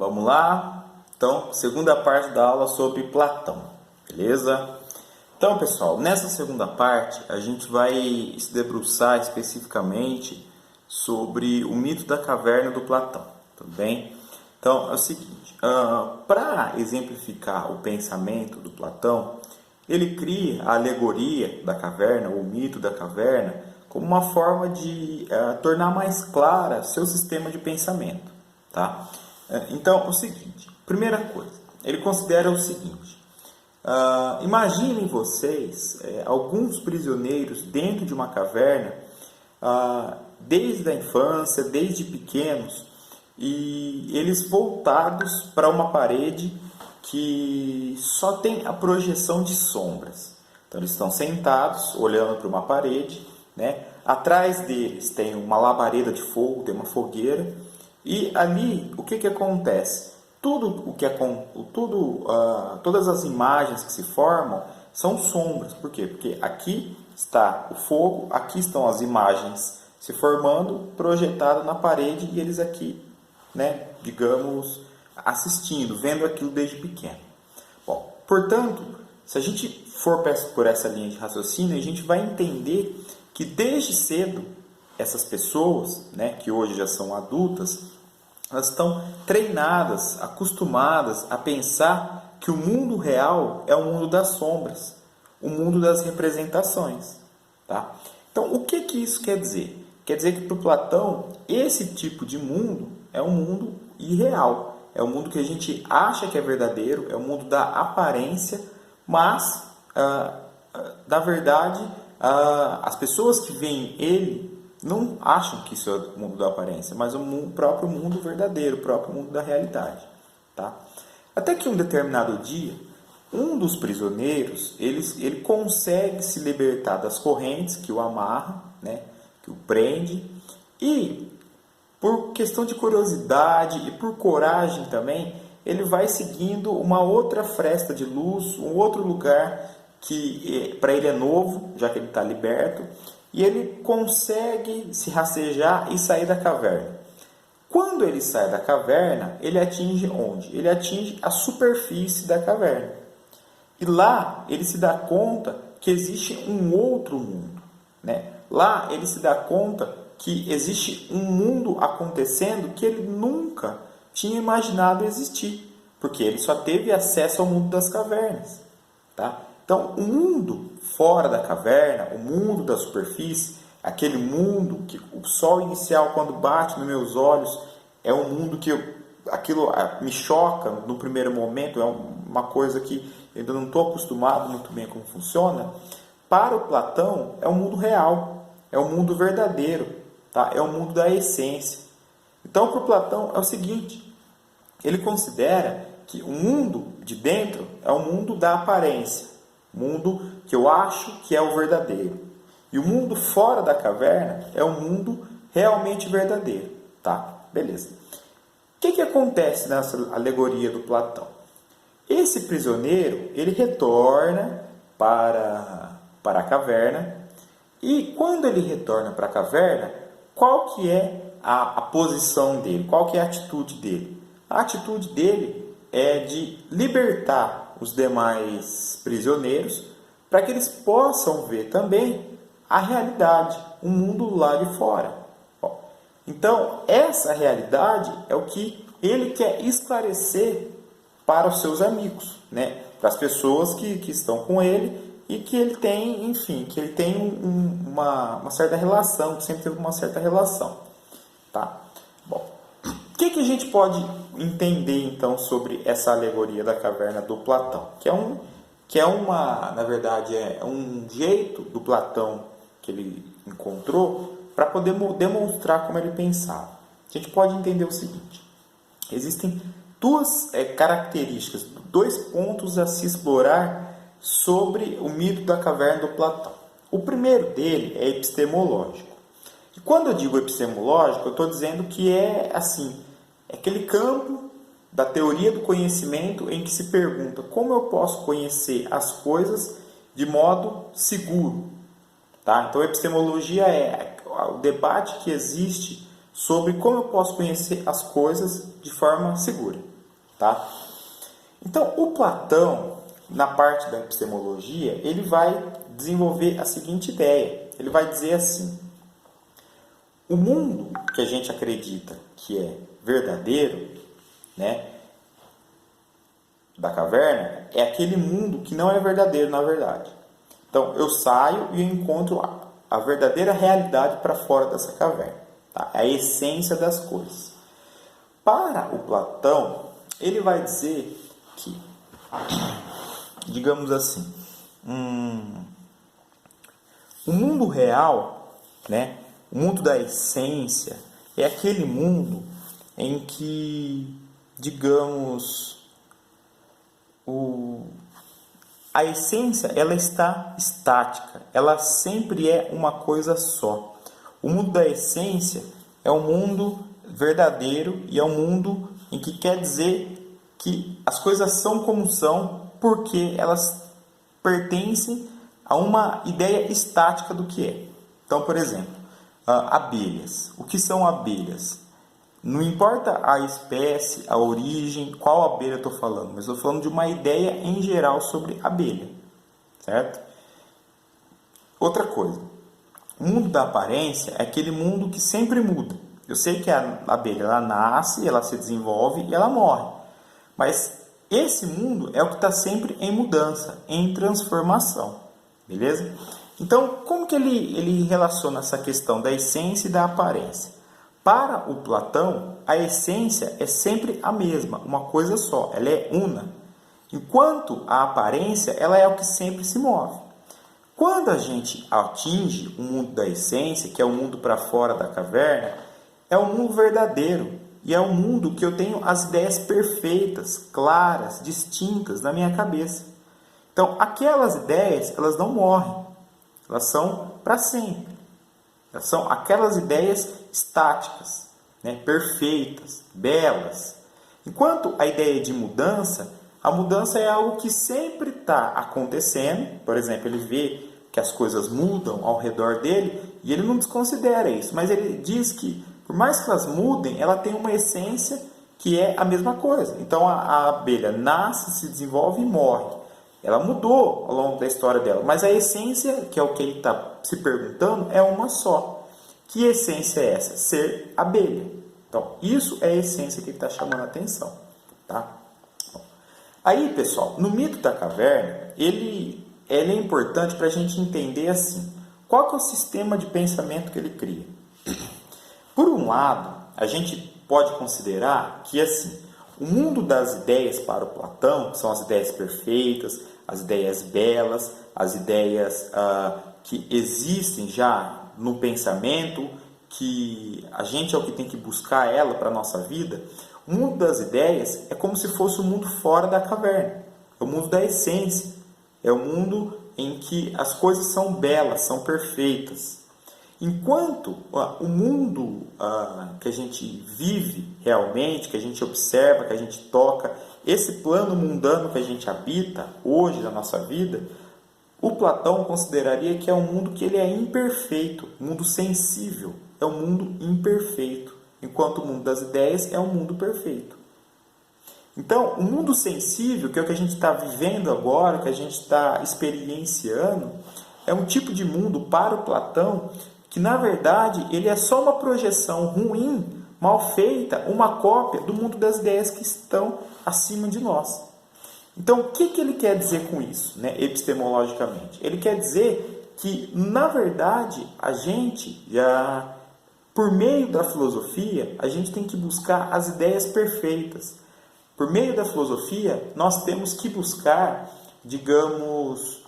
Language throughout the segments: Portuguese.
Vamos lá? Então, segunda parte da aula sobre Platão, beleza? Então, pessoal, nessa segunda parte a gente vai se debruçar especificamente sobre o mito da caverna do Platão, tudo bem? Então, é o seguinte, para exemplificar o pensamento do Platão, ele cria a alegoria da caverna, o mito da caverna, como uma forma de tornar mais clara seu sistema de pensamento, tá? Então, é o seguinte, primeira coisa, ele considera o seguinte, imaginem vocês alguns prisioneiros dentro de uma caverna, desde a infância, desde pequenos, e eles voltados para uma parede que só tem a projeção de sombras. Então, eles estão sentados, olhando para uma parede, né? Atrás deles tem uma labareda de fogo, tem uma fogueira, e ali o que acontece? Todas as imagens que se formam são sombras. Por quê? Porque aqui está o fogo, aqui estão as imagens se formando, projetadas na parede, e eles aqui, né, digamos, assistindo, vendo aquilo desde pequeno. Bom, portanto, se a gente for por essa linha de raciocínio, a gente vai entender que desde cedo essas pessoas, né, que hoje já são adultas, elas estão treinadas, acostumadas a pensar que o mundo real é o mundo das sombras, o mundo das representações, tá? Então, o que isso quer dizer? Quer dizer que para o Platão, esse tipo de mundo é um mundo irreal, é um mundo que a gente acha que é verdadeiro, é o mundo da aparência, mas, na verdade, as pessoas que veem ele não acham que isso é o mundo da aparência, mas o próprio mundo verdadeiro, o próprio mundo da realidade, tá? Até que um determinado dia, um dos prisioneiros, ele consegue se libertar das correntes que o amarram, né, que o prende, e por questão de curiosidade e por coragem também, ele vai seguindo uma outra fresta de luz, um outro lugar que para ele é novo, já que ele está liberto, e ele consegue se rastejar e sair da caverna. Quando ele sai da caverna, ele atinge onde? Ele atinge a superfície da caverna. E lá ele se dá conta que existe um outro mundo, né? Lá ele se dá conta que existe um mundo acontecendo que ele nunca tinha imaginado existir, porque ele só teve acesso ao mundo das cavernas, tá? Então, o mundo fora da caverna, o mundo da superfície, aquele mundo que o sol inicial, quando bate nos meus olhos, é um mundo que aquilo me choca no primeiro momento, é uma coisa que eu ainda não estou acostumado muito bem como funciona. Para o Platão, é um mundo real, é um mundo verdadeiro, tá? É o mundo da essência. Então, para o Platão, é o seguinte, ele considera que o mundo de dentro é o mundo da aparência, mundo que eu acho que é o verdadeiro. E o mundo fora da caverna é o mundo realmente verdadeiro, tá? Beleza. O que acontece nessa alegoria do Platão? Esse prisioneiro, ele retorna para a caverna, e quando ele retorna para a caverna, qual que é a posição dele? Qual que é a atitude dele? A atitude dele é de libertar os demais prisioneiros, para que eles possam ver também a realidade, o mundo lá de fora. Bom, então, essa realidade é o que ele quer esclarecer para os seus amigos, né? Para as pessoas que estão com ele e que ele tem, enfim, que ele tem uma certa relação, que sempre teve uma certa relação, tá? Bom, o que a gente pode entender então sobre essa alegoria da caverna do Platão? Na verdade, é um jeito do Platão que ele encontrou para poder demonstrar como ele pensava. A gente pode entender o seguinte: existem duas características, dois pontos a se explorar sobre o mito da caverna do Platão. O primeiro dele é epistemológico. E quando eu digo epistemológico, eu estou dizendo que é assim, é aquele campo da teoria do conhecimento em que se pergunta como eu posso conhecer as coisas de modo seguro. Tá? Então, a epistemologia é o debate que existe sobre como eu posso conhecer as coisas de forma segura. tá? Então, o Platão, na parte da epistemologia, ele vai desenvolver a seguinte ideia. Ele vai dizer assim: o mundo que a gente acredita que é verdadeiro, né, da caverna, é aquele mundo que não é verdadeiro na verdade. Então, eu saio e eu encontro a verdadeira realidade para fora dessa caverna, tá? A essência das coisas. Para o Platão, ele vai dizer que, digamos assim, o mundo real, né, o mundo da essência, é aquele mundo em que, digamos, a essência ela está estática, ela sempre é uma coisa só. O mundo da essência é um mundo verdadeiro e é um mundo em que quer dizer que as coisas são como são porque elas pertencem a uma ideia estática do que é. Então, por exemplo, abelhas. O que são abelhas? Não importa a espécie, a origem, qual abelha eu estou falando, mas estou falando de uma ideia em geral sobre abelha, certo? Outra coisa, o mundo da aparência é aquele mundo que sempre muda. Eu sei que a abelha ela nasce, ela se desenvolve e ela morre, mas esse mundo é o que está sempre em mudança, em transformação, beleza? Então, como que ele relaciona essa questão da essência e da aparência? Para o Platão, a essência é sempre a mesma, uma coisa só, ela é una. Enquanto a aparência, ela é o que sempre se move. Quando a gente atinge o mundo da essência, que é o mundo para fora da caverna, é o mundo verdadeiro. E é o mundo que eu tenho as ideias perfeitas, claras, distintas na minha cabeça. Então, aquelas ideias, elas não morrem. Elas são para sempre. São aquelas ideias estáticas, né, perfeitas, belas. Enquanto a ideia de mudança, a mudança é algo que sempre está acontecendo. Por exemplo, ele vê que as coisas mudam ao redor dele e ele não desconsidera isso, mas ele diz que, por mais que elas mudem, ela tem uma essência que é a mesma coisa. Então, a abelha nasce, se desenvolve e morre. Ela mudou ao longo da história dela, mas a essência, que é o que ele está se perguntando, é uma só. Que essência é essa? Ser abelha. Então, isso é a essência que ele está chamando a atenção. Tá? Bom, aí, pessoal, no mito da caverna, ele é importante para a gente entender assim, qual que é o sistema de pensamento que ele cria. Por um lado, a gente pode considerar que assim, o mundo das ideias para o Platão, que são as ideias perfeitas, as ideias belas, as ideias que existem já no pensamento, que a gente é o que tem que buscar ela para a nossa vida. O mundo das ideias é como se fosse o mundo fora da caverna, é o mundo da essência, é o mundo em que as coisas são belas, são perfeitas. Enquanto o mundo que a gente vive realmente, que a gente observa, que a gente toca, esse plano mundano que a gente habita hoje na nossa vida, o Platão consideraria que é um mundo que ele é imperfeito, um mundo sensível, é um mundo imperfeito, enquanto o mundo das ideias é um mundo perfeito. Então, o mundo sensível, que é o que a gente está vivendo agora, que a gente está experienciando, é um tipo de mundo para o Platão que, na verdade, ele é só uma projeção ruim, mal feita, uma cópia do mundo das ideias que estão acima de nós. Então, o que ele quer dizer com isso, né, epistemologicamente? Ele quer dizer que, na verdade, a gente, por meio da filosofia, a gente tem que buscar as ideias perfeitas. Por meio da filosofia, nós temos que buscar, digamos,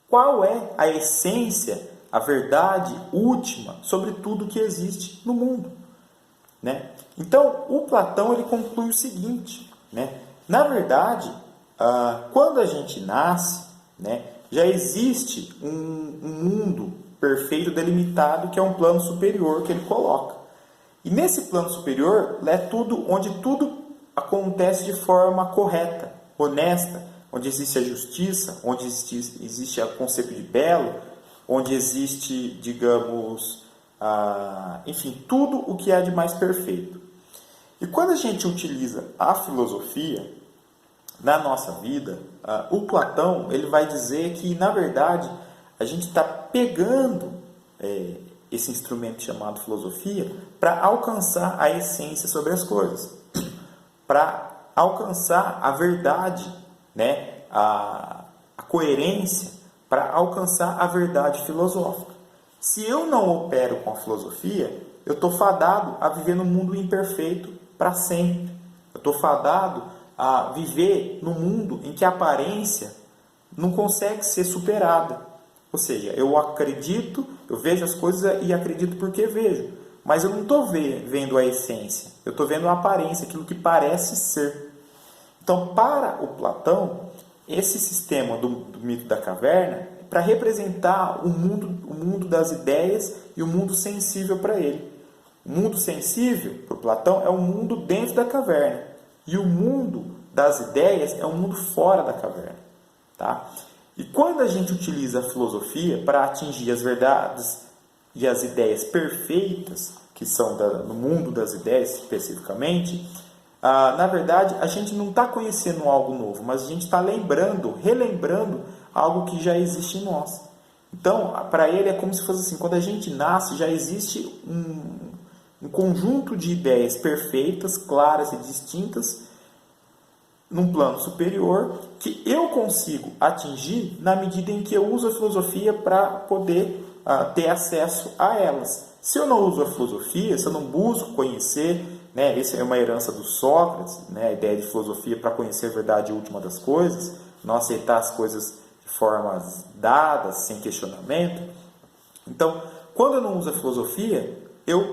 qual é a essência, a verdade última sobre tudo que existe no mundo, né? Então, o Platão ele conclui o seguinte, né? Na verdade, quando a gente nasce, né, já existe um mundo perfeito delimitado que é um plano superior que ele coloca. E nesse plano superior é tudo onde tudo acontece de forma correta, honesta, onde existe a justiça, onde existe o conceito de belo, onde existe, digamos, enfim, tudo o que há de mais perfeito. E quando a gente utiliza a filosofia na nossa vida, o Platão ele vai dizer que, na verdade, a gente está pegando esse instrumento chamado filosofia para alcançar a essência sobre as coisas, para alcançar a verdade, né? a coerência, para alcançar a verdade filosófica. Se eu não opero com a filosofia, eu estou fadado a viver num mundo imperfeito para sempre. Eu estou fadado a viver num mundo em que a aparência não consegue ser superada. Ou seja, eu acredito, eu vejo as coisas e acredito porque vejo. Mas eu não estou vendo a essência. Eu estou vendo a aparência, aquilo que parece ser. Então, para o Platão, esse sistema do mito da caverna é para representar o mundo das ideias e o mundo sensível para ele. O mundo sensível, para o Platão, é o mundo dentro da caverna. E o mundo das ideias é o mundo fora da caverna. Tá? E quando a gente utiliza a filosofia para atingir as verdades e as ideias perfeitas, que são no mundo das ideias especificamente, na verdade a gente não está conhecendo algo novo, mas a gente está relembrando algo que já existe em nós. Então, para ele é como se fosse assim, quando a gente nasce já existe um conjunto de ideias perfeitas, claras e distintas, num plano superior, que eu consigo atingir na medida em que eu uso a filosofia para poder ter acesso a elas. Se eu não uso a filosofia, se eu não busco conhecer, né, essa é uma herança do Sócrates, né, a ideia de filosofia para conhecer a verdade última das coisas, não aceitar as coisas de formas dadas, sem questionamento. Então, quando eu não uso a filosofia,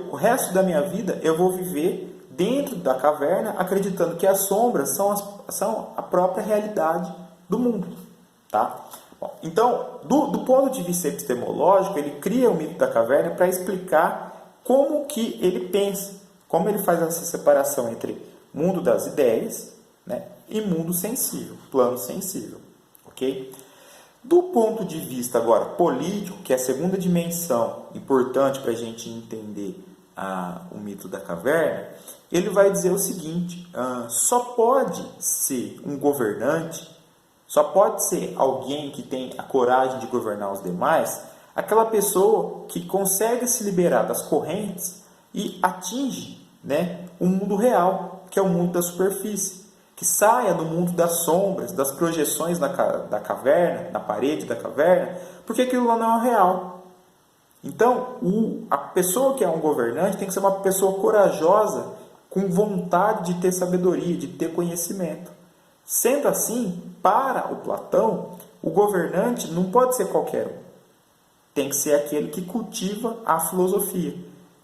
o resto da minha vida eu vou viver dentro da caverna, acreditando que as sombras são a própria realidade do mundo. Tá? Bom, então, do ponto de vista epistemológico, ele cria o mito da caverna para explicar como que ele pensa, como ele faz essa separação entre mundo das ideias, né, e mundo sensível, plano sensível. Okay? Do ponto de vista agora político, que é a segunda dimensão importante para a gente entender o mito da caverna, ele vai dizer o seguinte: só pode ser um governante, só pode ser alguém que tem a coragem de governar os demais, aquela pessoa que consegue se liberar das correntes e atinge, né, o mundo real, que é o mundo da superfície, que saia do mundo das sombras, das projeções da caverna, na parede da caverna, porque aquilo lá não é real. Então, a pessoa que é um governante tem que ser uma pessoa corajosa, com vontade de ter sabedoria, de ter conhecimento. Sendo assim, para o Platão, o governante não pode ser qualquer um. Tem que ser aquele que cultiva a filosofia,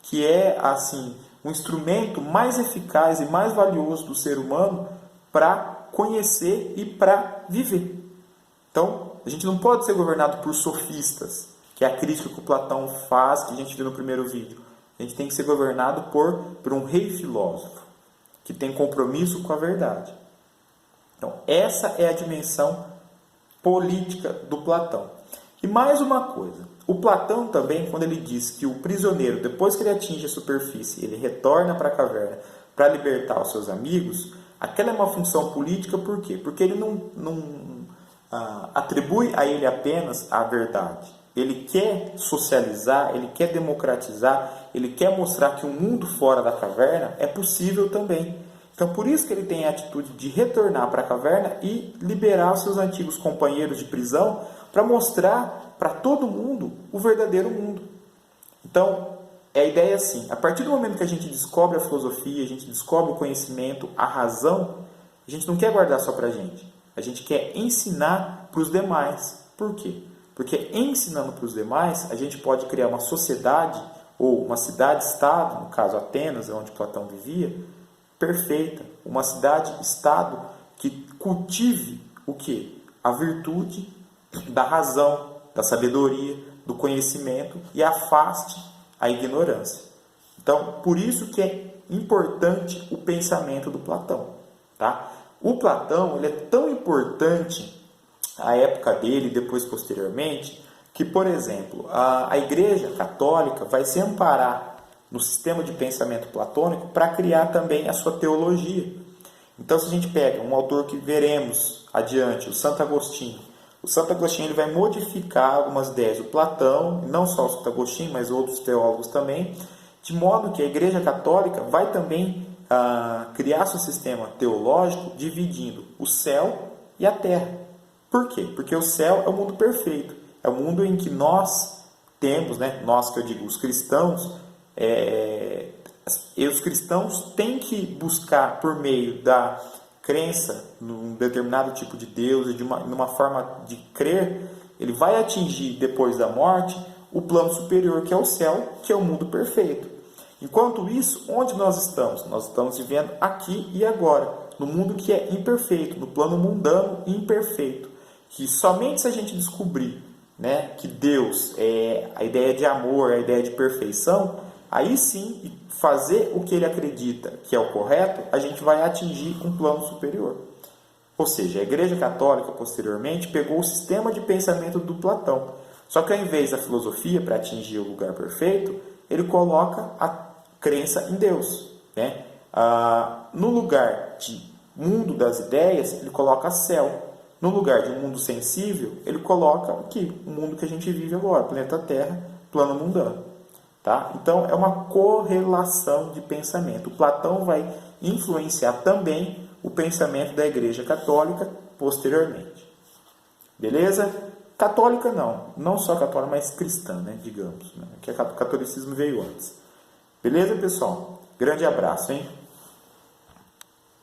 que é, assim, um instrumento mais eficaz e mais valioso do ser humano para conhecer e para viver. Então, a gente não pode ser governado por sofistas, que é a crítica que o Platão faz, que a gente viu no primeiro vídeo. A gente tem que ser governado por um rei filósofo, que tem compromisso com a verdade. Então, essa é a dimensão política do Platão. E mais uma coisa, o Platão também, quando ele diz que o prisioneiro, depois que ele atinge a superfície, ele retorna para a caverna para libertar os seus amigos, aquela é uma função política, por quê? Porque ele não atribui a ele apenas a verdade. Ele quer socializar, ele quer democratizar, ele quer mostrar que um mundo fora da caverna é possível também. Então, por isso que ele tem a atitude de retornar para a caverna e liberar os seus antigos companheiros de prisão para mostrar para todo mundo o verdadeiro mundo. Então, a ideia é assim, a partir do momento que a gente descobre a filosofia, a gente descobre o conhecimento, a razão, a gente não quer guardar só para a gente quer ensinar para os demais. Por quê? Porque ensinando para os demais, a gente pode criar uma sociedade ou uma cidade-estado, no caso Atenas, onde Platão vivia, perfeita. Uma cidade-estado que cultive o quê? A virtude da razão, da sabedoria, do conhecimento e afaste a ignorância. Então, por isso que é importante o pensamento do Platão. Tá? O Platão ele é tão importante a época dele e depois posteriormente, que, por exemplo, a Igreja Católica vai se amparar no sistema de pensamento platônico para criar também a sua teologia. Então, se a gente pega um autor que veremos adiante, o Santo Agostinho ele vai modificar algumas ideias do Platão, não só o Santo Agostinho, mas outros teólogos também, de modo que a Igreja Católica vai também criar seu sistema teológico dividindo o céu e a terra. Por quê? Porque o céu é o mundo perfeito, é o mundo em que nós temos, né, nós que eu digo, os cristãos, e os cristãos têm que buscar por meio da crença num determinado tipo de Deus e de uma forma de crer, ele vai atingir depois da morte o plano superior, que é o céu, que é o mundo perfeito. Enquanto isso, onde nós estamos? Nós estamos vivendo aqui e agora, no mundo que é imperfeito, no plano mundano imperfeito, que somente se a gente descobrir, né, que Deus é a ideia de amor, a ideia de perfeição, aí sim, fazer o que ele acredita que é o correto, a gente vai atingir um plano superior. Ou seja, a Igreja Católica, posteriormente, pegou o sistema de pensamento do Platão. Só que ao invés da filosofia, para atingir o lugar perfeito, ele coloca a crença em Deus, né? No lugar de mundo das ideias, ele coloca céu. No lugar de um mundo sensível, ele coloca aqui, o mundo que a gente vive agora, planeta Terra, plano mundano. Tá? Então, é uma correlação de pensamento. O Platão vai influenciar também o pensamento da Igreja Católica posteriormente. Beleza? Católica não só católica, mas cristã, né? Digamos. Né? Que o catolicismo veio antes. Beleza, pessoal? Grande abraço, hein?